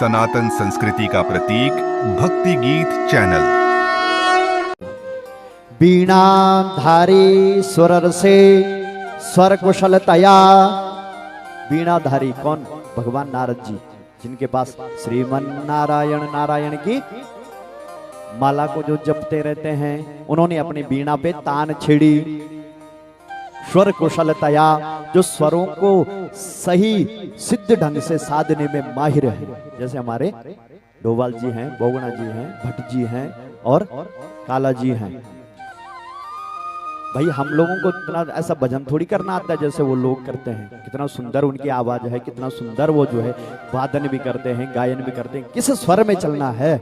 सनातन संस्कृति का प्रतीक भक्ति गीत चैनल। वीणाधारी सुरर से स्वर कुशलतया। वीणाधारी कौन? भगवान नारद जी, जिनके पास श्रीमन नारायण नारायण की माला को जो जपते रहते हैं, उन्होंने अपनी वीणा पे तान छेड़ी। स्वर कुशलतया, जो स्वरों को सही सिद्ध ढंग से साधने में माहिर है। जैसे हमारे डोभाल जी हैं, बोगना जी हैं, भट्ट जी हैं और काला जी हैं। भाई हम लोगों को इतना ऐसा भजन थोड़ी करना आता है जैसे वो लोग करते हैं। कितना सुंदर उनकी आवाज है, कितना सुंदर वो जो है वादन भी करते हैं, गायन भी करते हैं। किस स्वर में चलना है?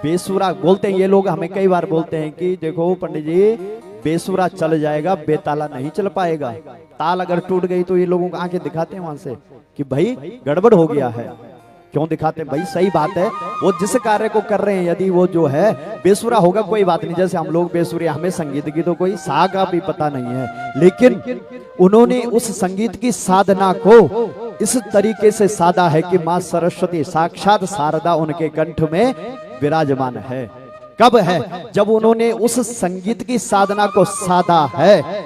बेसुरा बोलते हैं ये लोग, हमें कई बार बोलते हैं कि देखो पंडित जी, बेसुरा चल जाएगा, बेताला नहीं चल पाएगा। ताल अगर टूट गई तो ये लोगों को आंखें दिखाते हैं वहां से कि भाई गड़बड़ हो गया है। क्यों दिखाते हैं? भाई सही बात है, वो जिस कार्य को कर रहे हैं यदि वो जो है बेसुरा होगा कोई बात नहीं। जैसे हम लोग बेसुरे, हमें संगीत की तो कोई सा का भी पता नहीं है, लेकिन उन्होंने उस संगीत की साधना को इस तरीके से साधा है कि मां सरस्वती साक्षात शारदा उनके कंठ में विराजमान है। कब है? जब उन्होंने उस संगीत की साधना को साधा है।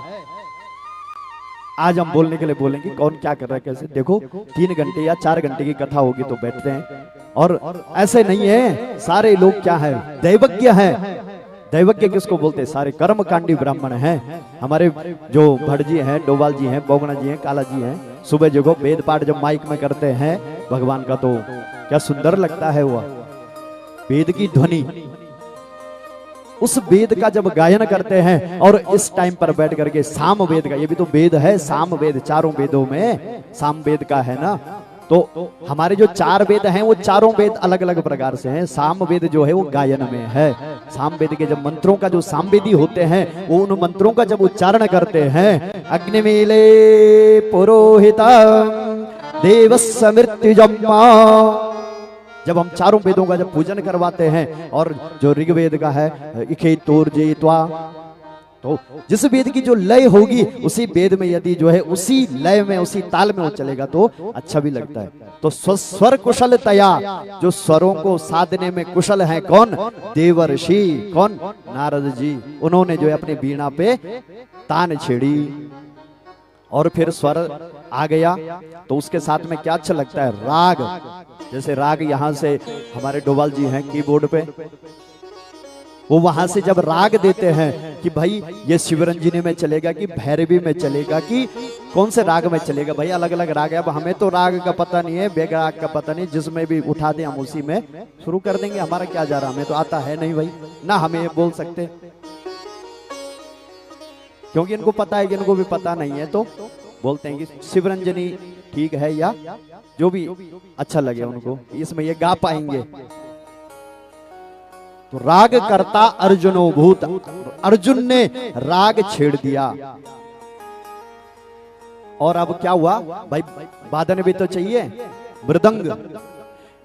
आज हम बोलने के लिए बोलेंगे कौन क्या कर रहा है कैसे। देखो 3 घंटे या 4 घंटे की कथा होगी तो बैठते हैं, और ऐसे नहीं है सारे लोग क्या है, दैवज्ञ है। दैवज्ञ किसको बोलते हैं? सारे कर्मकांडी ब्राह्मण हैं। हमारे जो भट्ट जी हैं, डोभाल जी हैं, बोगना जी हैं, काला जी हैं, सुबह जो वेद पाठ जब माइक में करते हैं भगवान का, तो क्या सुंदर लगता है वह वेद की ध्वनि। उस वेद का जब गायन करते हैं और इस टाइम पर बैठ करके साम वेद का, ये भी तो वेद है, साम वेद, चारों वेदों में साम वेद का है ना। तो हमारे जो 4 वेद हैं वो चारों वेद अलग अलग प्रकार से हैं। साम वेद जो है वो गायन में है। साम वेद के जब मंत्रों का जो सामवेदी होते हैं वो उन मंत्रों का जब उच्चारण करते हैं, अग्निमीले पुरोहिता देवस्य मृत्युजम्मा, जब हम चारों वेदों का जब पूजन करवाते हैं, और जो ऋग्वेद का है इखेतोर्जेत्वा, तो जिस वेद की जो लय होगी उसी वेद में यदि जो है उसी लय में उसी ताल में वो चलेगा तो अच्छा भी लगता है। तो स्वर कुशलतया, जो स्वरों को साधने में कुशल हैं कौन? देवर्षि। कौन? नारद जी। उन्होंने जो है अपनी वीणा पे तान छेड़ी और फिर स्वर आ गया। तो उसके साथ में क्या अच्छा लगता है? राग। जैसे राग यहाँ से हमारे डोभाल जी हैं कीबोर्ड पे, वो वहां से जब राग देते हैं कि भाई ये शिवरंजनी में चलेगा कि भैरवी में चलेगा कि कौन से राग में चलेगा। भाई अलग अलग राग है, अब हमें तो राग का पता नहीं है, बेग राग का पता नहीं, जिसमें भी उठा दे हम उसी में शुरू कर देंगे। हमारा क्या जा रहा, हमें तो आता है नहीं भाई ना, हमें ये बोल सकते, क्योंकि इनको पता है कि इनको भी पता नहीं है तो बोलते हैं कि शिवरंजनी ठीक है, या जो भी अच्छा लगे उनको, इसमें ये गा पाएंगे। तो राग करता अर्जुनो भूत, अर्जुन ने राग छेड़ दिया। और अब क्या हुआ भाई? वादन भी तो चाहिए, मृदंग।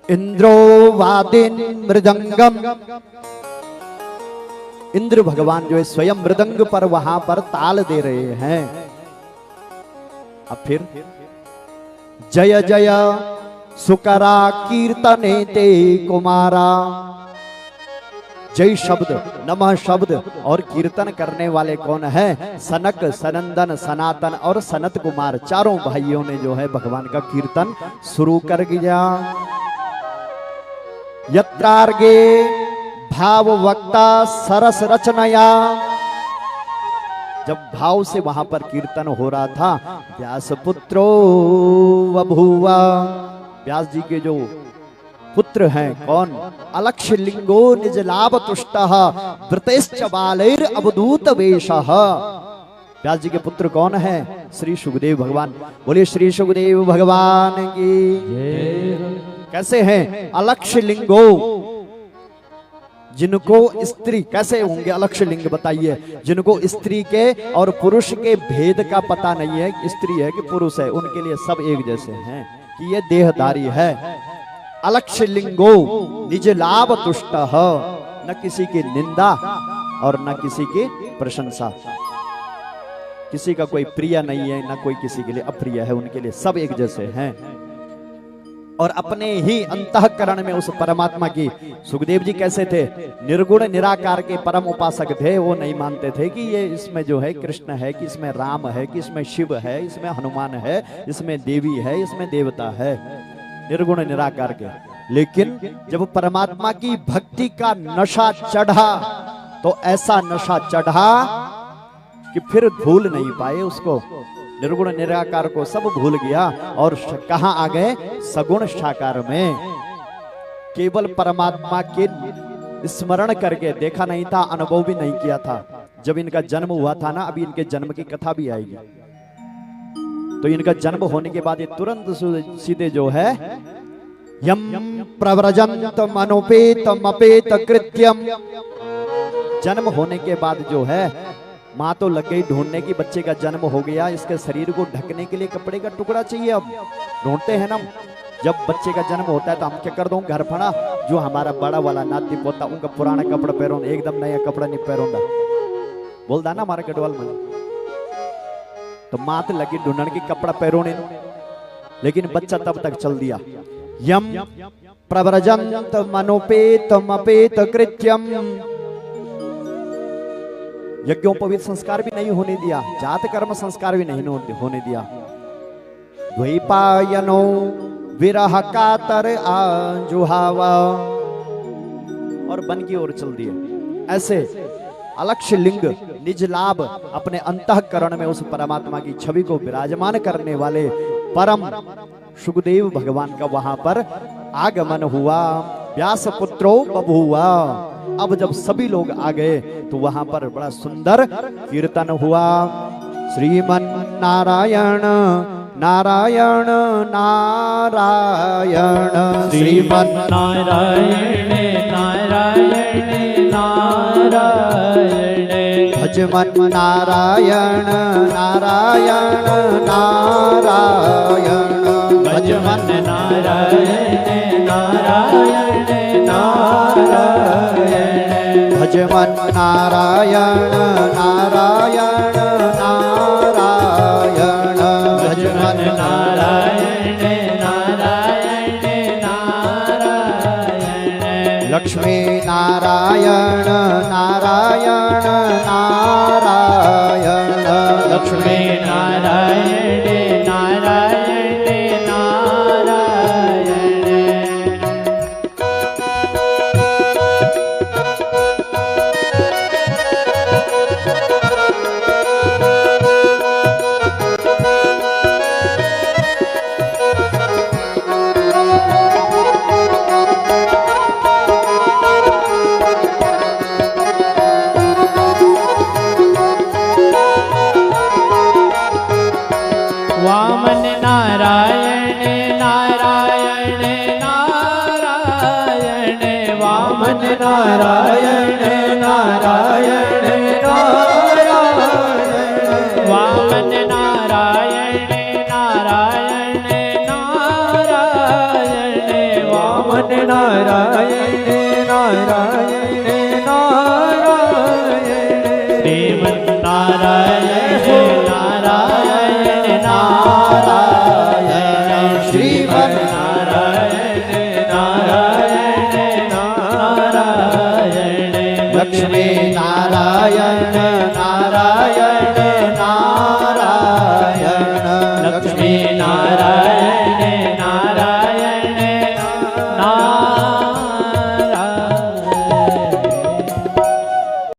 इंद्रो वादिन मृदंगम, इंद्र भगवान जो है स्वयं मृदंग पर वहां पर ताल दे रहे हैं। अब फिर जय जय सुकरा कीर्तने ते कुमारा, जय शब्द, नमः शब्द और कीर्तन करने वाले कौन है? सनक, सनंदन, सनातन और सनत कुमार, चारों भाइयों ने जो है भगवान का कीर्तन शुरू कर दिया। यत्रार्गे भाव वक्ता सरस रचनया, जब भाव से वहां पर कीर्तन हो रहा था, व्यास पुत्रो बभूवा, व्यास जी के जो पुत्र हैं कौन? अलक्ष्य लिंगो निज लाभ तुष्टः वृतेश्च बालैर अवधूत वेशः। व्यास जी के पुत्र कौन है? श्री सुखदेव भगवान। बोलिए श्री सुखदेव भगवान की। कैसे हैं? अलक्ष्य लिंगो, जिनको स्त्री, कैसे होंगे अलक्ष्य लिंग बताइए? जिनको स्त्री के और पुरुष के भेद का पता नहीं है, स्त्री है कि पुरुष है, उनके लिए सब एक जैसे हैं कि ये देहधारी है। अलक्ष्य लिंगो निज लाभ तुष्ट, न किसी की निंदा और न किसी की प्रशंसा। किसी का कोई प्रिय नहीं है, न कोई किसी के लिए अप्रिय है, उनके लिए सब एक जैसे हैं। और अपने ही अंतःकरण में उस परमात्मा की, सुखदेव जी कैसे थे, निर्गुण निराकार के परम उपासक थे। वो नहीं मानते थे कि ये इसमें जो है कृष्ण है, कि इसमें राम है, कि इसमें शिव है, इसमें हनुमान है, इसमें देवी है, इसमें देवता है, निर्गुण निराकार के। लेकिन जब परमात्मा की भक्ति का नशा चढ़ा तो ऐसा नशा चढ़ा कि फिर भूल नहीं पाए उसको, निर्गुण निराकार को सब भूल गया। और कहां आ गए, सगुण साकार में। केवल परमात्मा के स्मरण करके, देखा नहीं था, अनुभव भी नहीं किया था। जब इनका जन्म हुआ था ना, अभी इनके जन्म की कथा भी आएगी, तो इनका जन्म होने के बाद ये तुरंत सीधे जो है, यम प्रव्रजंत मनोपेत मपेत कृत्यम, जन्म होने के बाद जो है माँ तो लग गई ढूंढने की, बच्चे का जन्म हो गया, इसके शरीर को ढकने के लिए कपड़े का टुकड़ा चाहिए। अब ढूंढते हैं ना, जब बच्चे का जन्म होता है तो हम क्या कर दो, घर फड़ा जो हमारा बड़ा वाला नाती पोता, उनका पुराना कपड़ा पहरो, एकदम नया कपड़ा नहीं पहरोंदा, बोलता ना हमारा गढ़वाल में। तो माँ तो लगी ढूंढने की कपड़ा पहरोने, लेकिन बच्चा तब तक चल दिया। यम प्रव्रजंत मनोपेत मपेत कृत्यम, यज्ञोपवीत संस्कार भी नहीं होने दिया, जात कर्म संस्कार भी नहीं होने दिया। द्वैपायनो विरह कातर आजुहावा, और वन की ओर चल दिए। ऐसे अलक्ष्य लिंग निज लाभ अपने अंतःकरण में उस परमात्मा की छवि को विराजमान करने वाले परम सुखदेव भगवान का वहां पर आगमन हुआ। व्यास पुत्रो बभूवा। अब जब सभी लोग आ गए तो वहां पर बड़ा सुंदर कीर्तन हुआ। श्रीमन नारायण नारायण नारायण, श्रीमन नारायण नारायण नारायण, भजमन नारायण नारायण नारायण, भजमन नारायण नारायण नारायण, भजमन नारायण नारायण नारायण, भजमन नारायण नारायण नारायण, लक्ष्मी नारायण नारायण नारायण, लक्ष्मी नारायण नारायण नारायण। वामन नारायण नारायण नारायण, वामन नारायण नारायण नारायण, वामन नारायण नारायण नारायण, वामन नारायण नारायण नारायण, देवन नारायण नारायण नारायण।